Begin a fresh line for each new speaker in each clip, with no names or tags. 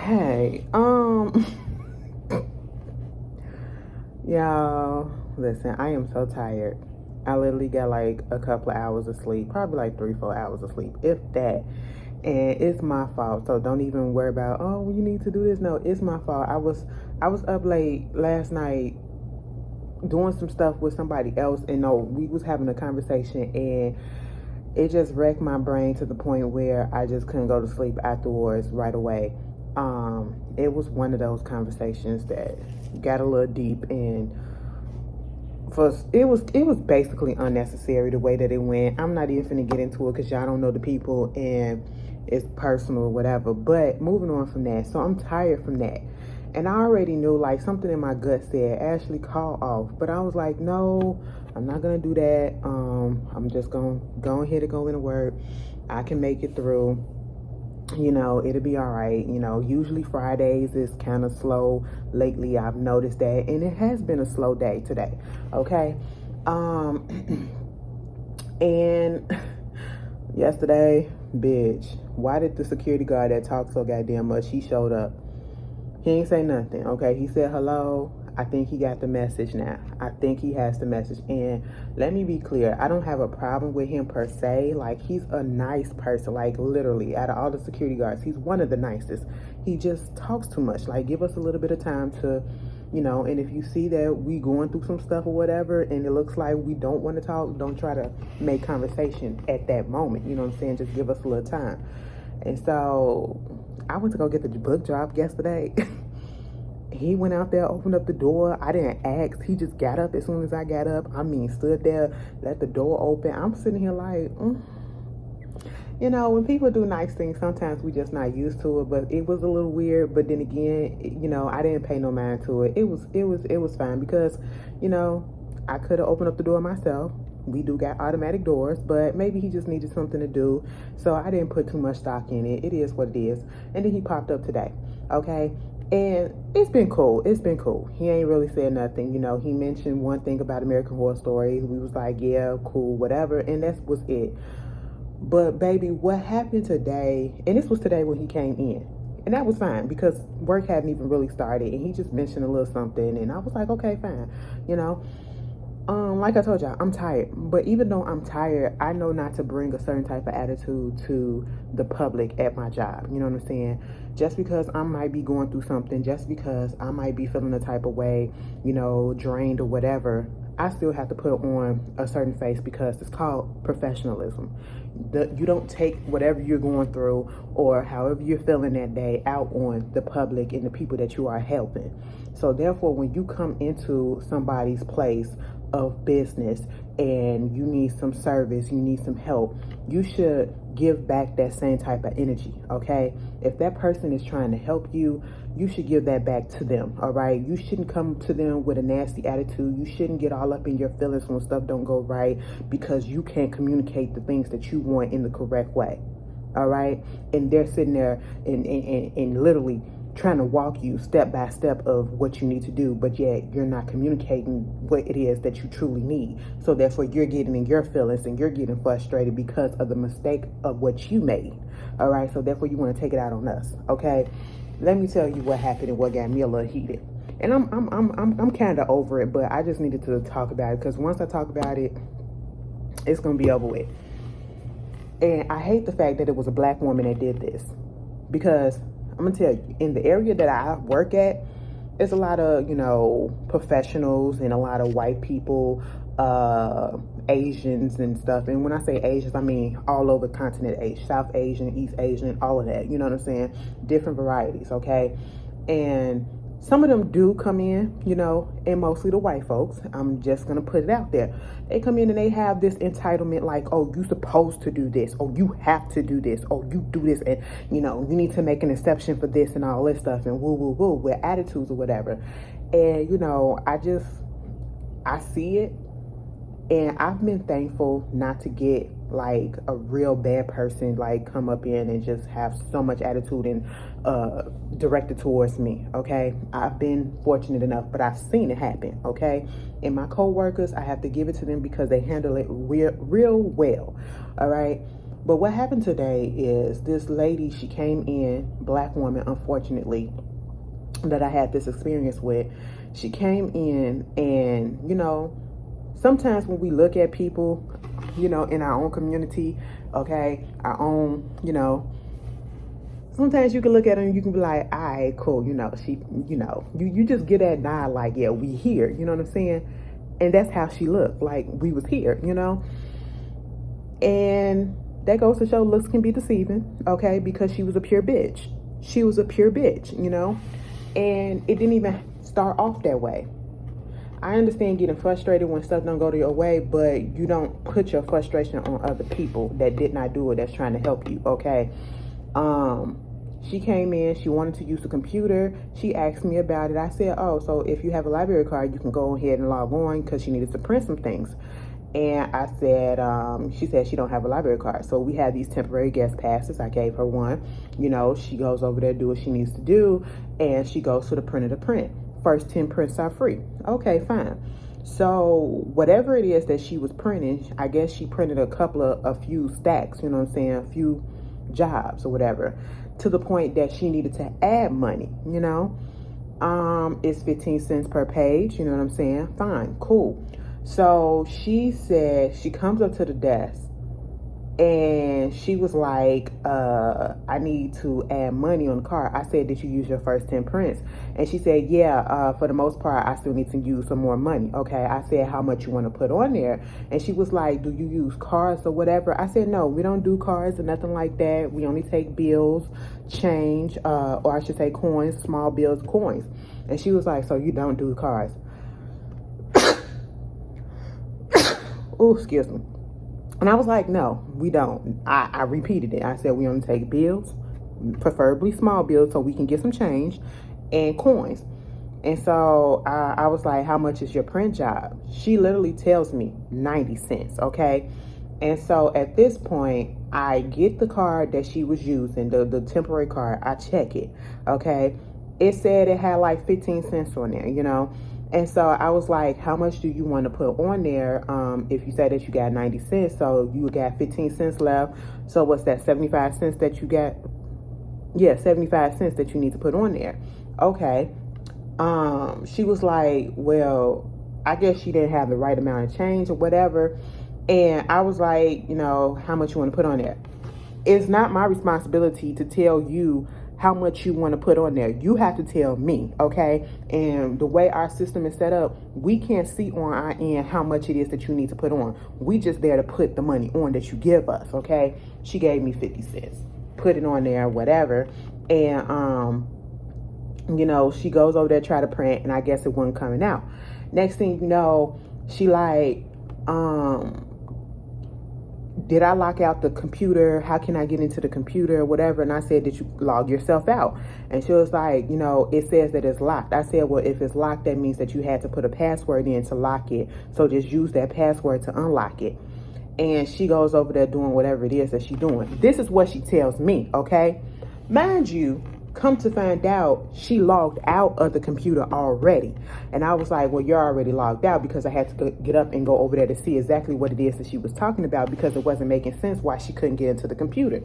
Hey, y'all, listen, I am so tired. I literally got like a couple of hours of sleep, probably like 3, 4 hours of sleep, if that. And it's my fault. So don't even worry about, oh, you need to do this. No, it's my fault. I was up late last night doing some stuff with somebody else, and no, we was having a conversation, and it just wrecked my brain to the point where I just couldn't go to sleep afterwards right away. It was one of those conversations that got a little deep, and it was basically unnecessary the way that it went. I'm not even finna get into it because y'all don't know the people and it's personal or whatever. But moving on from that, so I'm tired from that. And I already knew, like, something in my gut said, Ashley, call off. But I was like, no, I'm not gonna do that. I'm just gonna go ahead and go into work. I can make it through. It'll be all right. Usually Fridays is kind of slow lately. I've noticed that, and it has been a slow day today. Okay. And yesterday, bitch, why did the security guard that talked so goddamn much, he showed up? He ain't say nothing, okay? He said hello. I think he got the message now. I think he has the message. And let me be clear, I don't have a problem with him per se. Like, he's a nice person. Like, literally, out of all the security guards, he's one of the nicest. He just talks too much. Like, give us a little bit of time to, and if you see that we going through some stuff or whatever, and it looks like we don't want to talk, don't try to make conversation at that moment. You know what I'm saying? Just give us a little time. And so I went to go get the book dropped yesterday. He went out there, opened up the door. I didn't ask. He just got up as soon as I got up. Stood there, let the door open. I'm sitting here like, when people do nice things, sometimes we just not used to it. But it was a little weird. But then again, I didn't pay no mind to it. It was fine because, I could have opened up the door myself. We do got automatic doors, but maybe he just needed something to do. So I didn't put too much stock in it. It is what it is. And then he popped up today. Okay. And it's been cool. He ain't really said nothing. He mentioned one thing about American Horror Story. We was like, yeah, cool, whatever. And that was it. But baby, what happened today, and this was today when he came in. And that was fine because work hadn't even really started. And he just mentioned a little something. And I was like, okay, fine. Like I told y'all, I'm tired. But even though I'm tired, I know not to bring a certain type of attitude to the public at my job. You know what I'm saying? Just because I might be going through something, just because I might be feeling a type of way, drained or whatever, I still have to put on a certain face because it's called professionalism. You don't take whatever you're going through or however you're feeling that day out on the public and the people that you are helping. So therefore, when you come into somebody's place of business and you need some service, you need some help, you should give back that same type of energy, okay? If that person is trying to help you, you should give that back to them, all right? You shouldn't come to them with a nasty attitude. You shouldn't get all up in your feelings when stuff don't go right because you can't communicate the things that you want in the correct way, all right? And they're sitting there and literally trying to walk you step by step of what you need to do, but yet you're not communicating what it is that you truly need. So therefore you're getting in your feelings and you're getting frustrated because of the mistake of what you made. All right. So therefore you want to take it out on us. Okay. Let me tell you what happened and what got me a little heated. And I'm kind of over it, but I just needed to talk about it because once I talk about it, it's going to be over with. And I hate the fact that it was a black woman that did this because I'm gonna tell you, in the area that I work at, there's a lot of, professionals and a lot of white people, Asians and stuff. And when I say Asians, I mean all over continent Asia, South Asian, East Asian, all of that. You know what I'm saying? Different varieties, okay? And some of them do come in, and mostly the white folks. I'm just going to put it out there. They come in and they have this entitlement like, oh, you supposed to do this. Oh, you have to do this. Oh, you do this. And, you need to make an exception for this and all this stuff and woo, woo, woo, with attitudes or whatever. And, I see it. And I've been thankful not to get like a real bad person like come up in and just have so much attitude and directed towards me. Okay, I've been fortunate enough, but I've seen it happen. Okay, and my co-workers, I have to give it to them because they handle it real well. All right, But what happened today is this lady, she came in, black woman, unfortunately, that I had this experience with. She came in, and, you know, sometimes when we look at people, you know, in our own community, okay, our own, you know, sometimes you can look at her and you can be like, all right, cool, you know, she, you know, you just get that nod like, yeah, we here, you know what I'm saying? And that's how she looked, like we was here, you know? And that goes to show looks can be deceiving, okay? Because she was a pure bitch. She was a pure bitch, you know? And it didn't even start off that way. I understand getting frustrated when stuff don't go to your way, but you don't put your frustration on other people that did not do it, that's trying to help you, okay? She came in, she wanted to use the computer. She asked me about it. I said, oh, so if you have a library card, you can go ahead and log on, because she needed to print some things. And I said, she said she don't have a library card. So we had these temporary guest passes. I gave her one. You know, she goes over there, do what she needs to do, and she goes to the printer to print. First 10 prints are free. Okay, fine. So whatever it is that she was printing, I guess she printed a few stacks, you know what I'm saying, a few jobs or whatever, to the point that she needed to add money, you know. It's 15 cents per page, you know what I'm saying? Fine, cool. So she said, she comes up to the desk and she was like, I need to add money on the card. I said, did you use your first 10 prints? And she said, yeah, for the most part, I still need to use some more money. Okay, I said, how much you want to put on there? And she was like, do you use cards or whatever? I said, no, we don't do cards or nothing like that. We only take bills, change, or I should say coins, small bills, coins. And she was like, so you don't do cards? Oh, excuse me. And I was like, no, we don't. I repeated it. I said, we only take bills, preferably small bills, so we can get some change, and coins. And so I was like, how much is your print job? She literally tells me 90 cents, okay? And so at this point, I get the card that she was using, the temporary card. I check it, okay? It said it had like 15 cents on there, you know? And so I was like, how much do you want to put on there? If you say that you got 90 cents, so you got 15 cents left. So what's that, 75 cents that you got? Yeah, 75 cents that you need to put on there. Okay. She was like, well, I guess she didn't have the right amount of change or whatever. And I was like, you know, how much you want to put on there? It's not my responsibility to tell you how much you want to put on there. You have to tell me, okay? And the way our system is set up, we can't see on our end how much it is that you need to put on. We just there to put the money on that you give us, okay? She gave me 50 cents. Put it on there, whatever. And, you know, she goes over there, try to print, and I guess it wasn't coming out. Next thing you know, she like, did I lock out the computer? How can I get into the computer? Whatever. And I said, did you log yourself out? And she was like, you know, it says that it's locked. I said, well, if it's locked, that means that you had to put a password in to lock it. So just use that password to unlock it. And she goes over there doing whatever it is that she's doing. This is what she tells me, okay? Mind you, come to find out, she logged out of the computer already. And I was like, well, you're already logged out, because I had to get up and go over there to see exactly what it is that she was talking about, because it wasn't making sense why she couldn't get into the computer.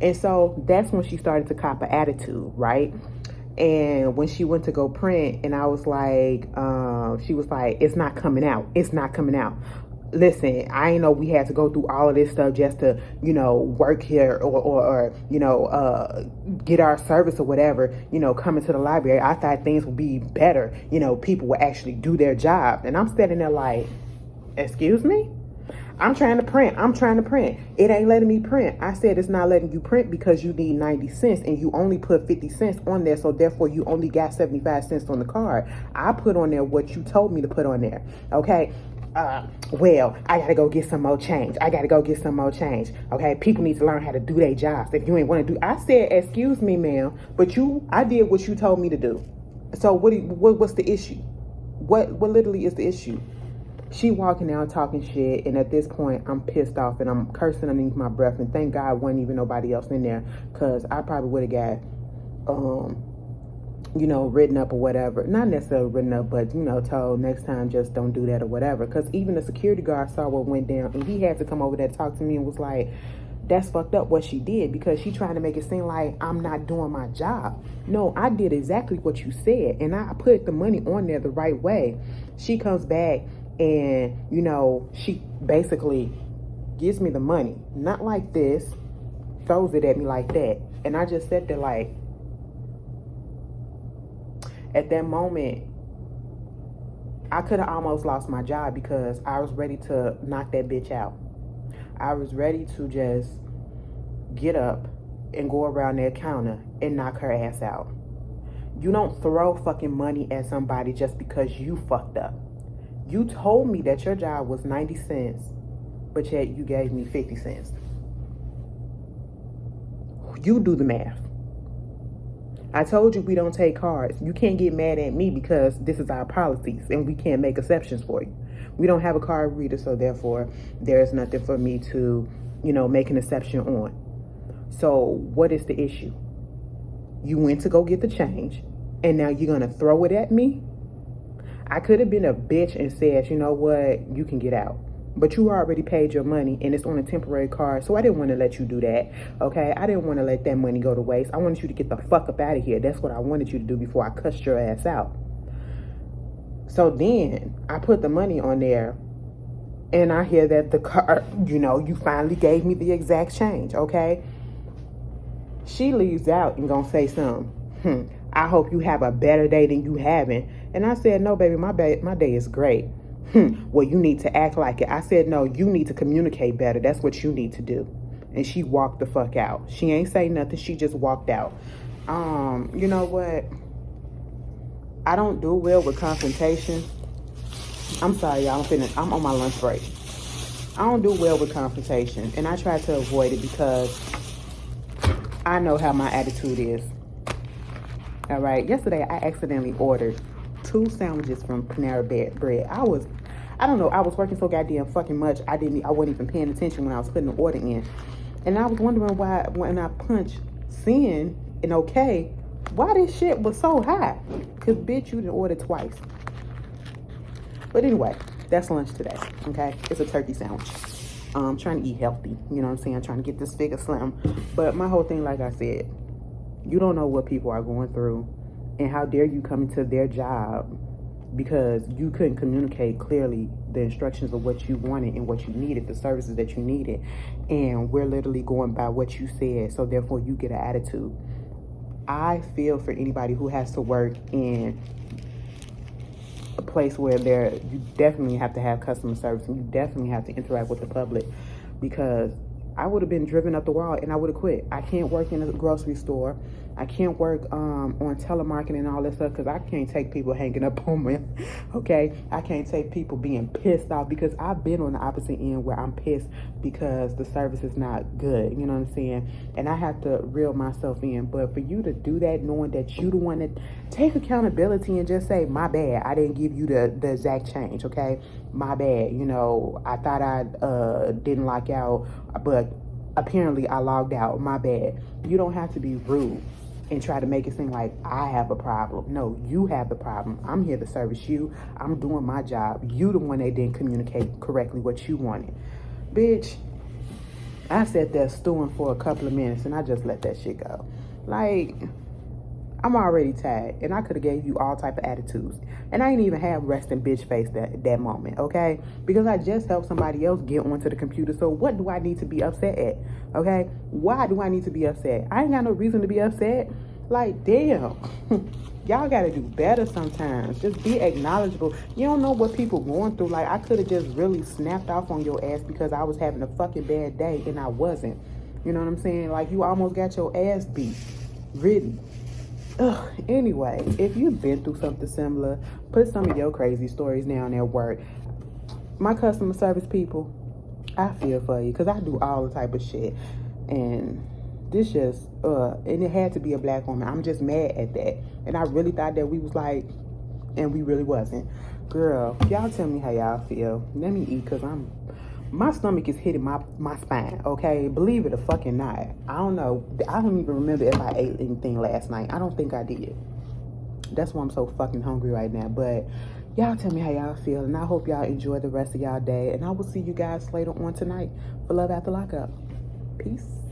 And so that's when she started to cop an attitude, right? And when she went to go print, and I was like, she was like, it's not coming out. It's not coming out. Listen, I ain't know we had to go through all of this stuff just to, you know, work here or you know, get our service or whatever, you know, coming to the library. I thought things would be better. You know, people would actually do their job. And I'm standing there like, excuse me? I'm trying to print. I'm trying to print. It ain't letting me print. I said it's not letting you print because you need 90 cents and you only put 50 cents on there. So therefore you only got 75 cents on the card. I put on there what you told me to put on there. Okay. Well, I gotta go get some more change. I gotta go get some more change. Okay, people need to learn how to do their jobs. If you ain't want to do, I said, excuse me, ma'am, but I did what you told me to do. So what's the issue? What literally is the issue? She walking out talking shit, and at this point, I'm pissed off and I'm cursing underneath my breath. And thank God wasn't even nobody else in there, because I probably would have got, you know, written up or whatever. Not necessarily written up, but, you know, told next time just don't do that or whatever. Because even the security guard saw what went down, and he had to come over there and talk to me and was like, That's fucked up what she did, because she trying to make it seem like I'm not doing my job. No, I did exactly what you said, and I put the money on there the right way. She comes back and, she basically gives me the money. Not like this, throws it at me like that. And I just sat there like, at that moment, I could have almost lost my job, because I was ready to knock that bitch out. I was ready to just get up and go around that counter and knock her ass out. You don't throw fucking money at somebody just because you fucked up. You told me that your job was 90 cents, but yet you gave me 50 cents. You do the math. I told you we don't take cards. You can't get mad at me because this is our policies and we can't make exceptions for you. We don't have a card reader, so therefore there's nothing for me to, make an exception on. So what is the issue? You went to go get the change and now you're going to throw it at me? I could have been a bitch and said, you know what, you can get out. But you already paid your money and it's on a temporary card, so I didn't want to let you do that, okay? I didn't want to let that money go to waste. I wanted you to get the fuck up out of here. That's what I wanted you to do before I cussed your ass out. So then I put the money on there and I hear that the card, you finally gave me the exact change, okay? She leaves out and gonna say something. I hope you have a better day than you having. And I said, no, baby, my day is great. Well, you need to act like it. I said, no, you need to communicate better. That's what you need to do. And she walked the fuck out. She ain't say nothing. She just walked out. You know what? I don't do well with confrontation. I'm sorry, y'all. I'm on my lunch break. I don't do well with confrontation. And I try to avoid it because I know how my attitude is. All right. Yesterday, I accidentally ordered 2 sandwiches from Panera Bread. I don't know, I was working so goddamn fucking much, I wasn't even paying attention when I was putting the order in. And I was wondering why, when I punched send and okay, why this shit was so high. Cause bitch, you done ordered twice. But anyway, that's lunch today, okay? It's a turkey sandwich. I'm trying to eat healthy, you know what I'm saying? I'm trying to get this figure slim. But my whole thing, like I said, you don't know what people are going through. And how dare you come into their job because you couldn't communicate clearly the instructions of what you wanted and what you needed, the services that you needed. And we're literally going by what you said, so therefore you get an attitude. I feel for anybody who has to work in a place where you definitely have to have customer service and you definitely have to interact with the public, because I would have been driven up the wall and I would have quit. I can't work in a grocery store. I can't work on telemarketing and all that stuff because I can't take people hanging up on me, okay? I can't take people being pissed off, because I've been on the opposite end where I'm pissed because the service is not good, you know what I'm saying? And I have to reel myself in. But for you to do that knowing that you the one that take accountability and just say, my bad, I didn't give you the exact change, okay? My bad, I thought I didn't lock out, but apparently I logged out, my bad. You don't have to be rude and try to make it seem like I have a problem. No, you have the problem. I'm here to service you. I'm doing my job. You the one that didn't communicate correctly what you wanted. Bitch, I sat there stewing for a couple of minutes and I just let that shit go. Like, I'm already tired and I could have gave you all type of attitudes. And I ain't even have resting bitch face that moment, okay? Because I just helped somebody else get onto the computer. So what do I need to be upset at, okay? Why do I need to be upset? I ain't got no reason to be upset. Like, damn. Y'all got to do better sometimes. Just be acknowledgeable. You don't know what people going through. Like, I could have just really snapped off on your ass because I was having a fucking bad day and I wasn't. You know what I'm saying? Like, you almost got your ass beat. Really. Ugh. Anyway, if you've been through something similar, put some of your crazy stories down at work. My customer service people, I feel for you because I do all the type of shit. And this just, and it had to be a black woman. I'm just mad at that. And I really thought that we was like, and we really wasn't. Girl, y'all tell me how y'all feel. Let me eat because my stomach is hitting my spine, okay? Believe it or fucking not. I don't know. I don't even remember if I ate anything last night. I don't think I did. That's why I'm so fucking hungry right now. But y'all tell me how y'all feel. And I hope y'all enjoy the rest of y'all day. And I will see you guys later on tonight for Love After Lockup. Peace.